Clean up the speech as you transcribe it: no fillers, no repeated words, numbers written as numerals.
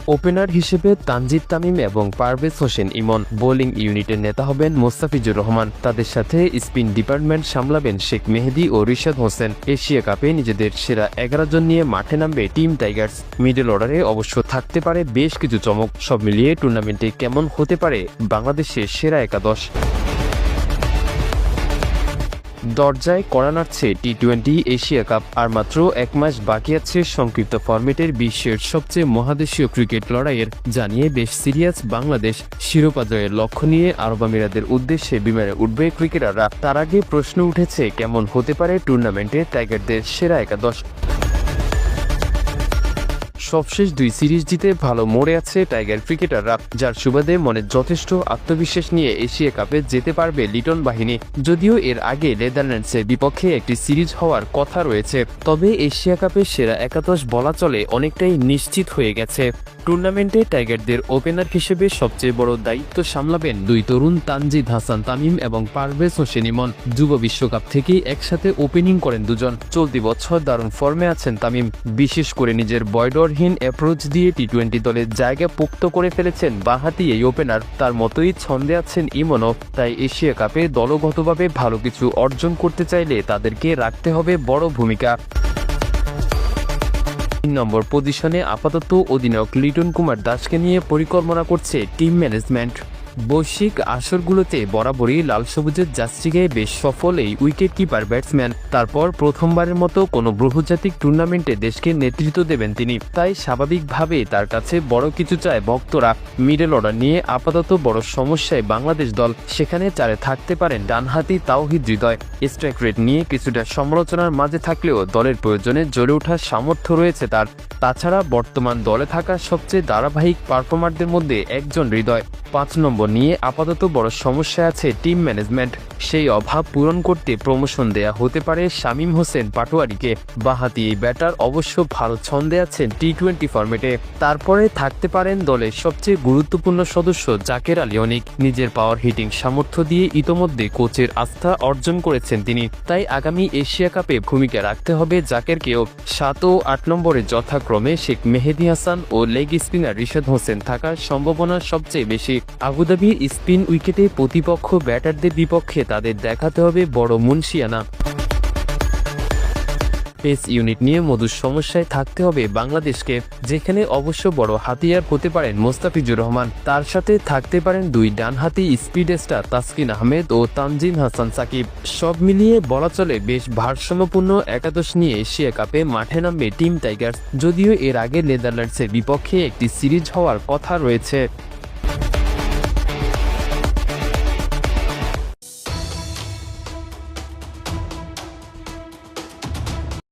Opener হিসেবে তানজিদ তামিম এবং Parvez Hossain Emon, bowling ইউনিটের নেতা হবেন মোস্তাফিজুর রহমান। তাদের সাথে স্পিন ডিপার্টমেন্ট সামলাবেন শেখ মেহেদী ও রিশাদ হোসেন। এশিয়া কাপে নিজেদের সেরা 11 জন নিয়ে মাঠে নামবে টিম টাইগার্স। মিডল অর্ডারে অবশ্য থাকতে পারে বেশ কিছু চমক। সব মিলিয়ে টুর্নামেন্টে কেমন হতে পারে বাংলাদেশের সেরা একাদশ? দরজায় কড়া নাড়ছে টি-20 এশিয়া কাপ। আর মাত্র এক মাস বাকি আছে সংক্ষিপ্ত ফরম্যাটের বিশ্বের সবচেয়ে মহাদেশীয় ক্রিকেট লড়াইয়ের, জানিয়ে বেশ সিরিয়াস বাংলাদেশ। শিরোপা জয়ের লক্ষ্য নিয়ে আরব আমিরাতের উদ্দেশ্যে বিমানে উঠবে ক্রিকেটাররা। তার আগে প্রশ্ন উঠেছে কেমন হতে পারে টুর্নামেন্টে টাইগারদের সেরা একাদশ। সবশেষ 2 সিরিজ জিতে ভালো মোড়ে আছে টাইগার ক্রিকেটাররা, যার সুবাদে মনে যথেষ্ট আত্মবিশ্বাস নিয়ে এশিয়া কাপে যেতে পারবে লিটন বাহিনী। যদিও এর আগে নেদারল্যান্ডসের বিপক্ষে একটি সিরিজ হওয়ার কথা রয়েছে, তবে এশিয়া কাপের সেরা একাদশ বলা চলে অনেকটাই নিশ্চিত হয়ে গেছে। টুর্নামেন্টে টাইগারদের ওপেনার হিসেবে সবচেয়ে বড় দায়িত্ব সামলাবেন 2 তরুণ তানজিদ হাসান তামিম এবং পারভেজ হোসেন ইমন। যুব বিশ্বকাপ থেকেই একসাথে ওপেনিং করেন দুজন। চলতি বছর দারুণ ফর্মে আছেন তামিম, বিশেষ করে নিজের বয়ডরহীন অ্যাপ্রোচ দিয়ে টি-20 দলের জায়গা পোক্ত করে ফেলেছেন বাঁহাতি এই ওপেনার। তার মতোই ছন্দে আছেন ইমনও। তাই এশিয়া কাপে দলগতভাবে ভালো কিছু অর্জন করতে চাইলে তাদেরকে রাখতে হবে বড় ভূমিকা। 3 নম্বর পজিশনে আপাতত অধিনায়ক লিটন কুমার দাসকে নিয়ে পরিকল্পনা করছে টিম ম্যানেজমেন্ট। বৈশ্বিক আসরগুলোতে বরাবরই লাল সবুজের জার্সি গায়ে বেশ সফল এই উইকেট কিপার ব্যাটসম্যান। তারপর প্রথমবারের মতো কোনো বহুজাতিক টুর্নামেন্টে দেশকে নেতৃত্ব দেবেন তিনি। তাই স্বাভাবিকভাবে তার কাছে বড় কিছু চায় ভক্তরা। মিডল অর্ডার নিয়ে আপাতত বড় সমস্যায় বাংলাদেশ দল। সেখানে 4-এ থাকতে পারেন ডানহাতি তাওহিদ হৃদয়। স্ট্রাইক রেট নিয়ে কিছুটা সমালোচনার মাঝে থাকলেও দলের প্রয়োজনে জ্বলে ওঠার সামর্থ্য রয়েছে তার। তাছাড়া বর্তমান দলে থাকা সবচেয়ে ধারাবাহিক পারফর্মারদের মধ্যে একজন হৃদয়। 5 নম্বর নিয়ে আপাতত বড় সমস্যা আছে টিম ম্যানেজমেন্ট। সেই অভাব পূরণ করতে প্রমোশন দেয়া হতে পারে শামীম হোসেন পাটোয়ারিকে। বাঁহাতি এই ব্যাটার অবশ্য ভালো ছন্দে আছেন টি-20 ফরম্যাটে। তারপরে থাকতে পারেন দলের সবচেয়ে গুরুত্বপূর্ণ সদস্য জাকের আলী অনিক। নিজের পাওয়ার হিটিং সামর্থ্য দিয়ে ইতোমধ্যে কোচের আস্থা অর্জন করেছেন তিনি। তাই আগামী এশিয়া কাপে ভূমিকা রাখতে হবে জাকেরকেও। 7 ও 8 নম্বরে যথাক্রমে শেখ মেহেদী হাসান ও লেগ স্পিনার রিশাদ হোসেন থাকার সম্ভাবনা সবচেয়ে বেশি। আবুধাবি স্পিন উইকেটে প্রতিপক্ষ ব্যাটারদের বিপক্ষে তাদের দেখাতে হবে বড় মুনশিয়ানা। পেস ইউনিট নিয়ে মধুর সমস্যায় থাকতে হবে বাংলাদেশকে, যেখানে অবশ্য বড় হাতিয়ার হতে পারেন মোস্তাফিজুর রহমান। তার সাথে থাকতে পারেন 2 ডানহাতি স্পিড স্টার তাসকিন আহমেদ ও তানজিম হাসান সাকিব। সব মিলিয়ে বলা চলে বেশ ভারসাম্যপূর্ণ একাদশ নিয়ে এশিয়া কাপে মাঠে নামবে টিম টাইগার্স। যদিও এর আগে নেদারল্যান্ডসের বিপক্ষে একটি সিরিজ হওয়ার কথা রয়েছে।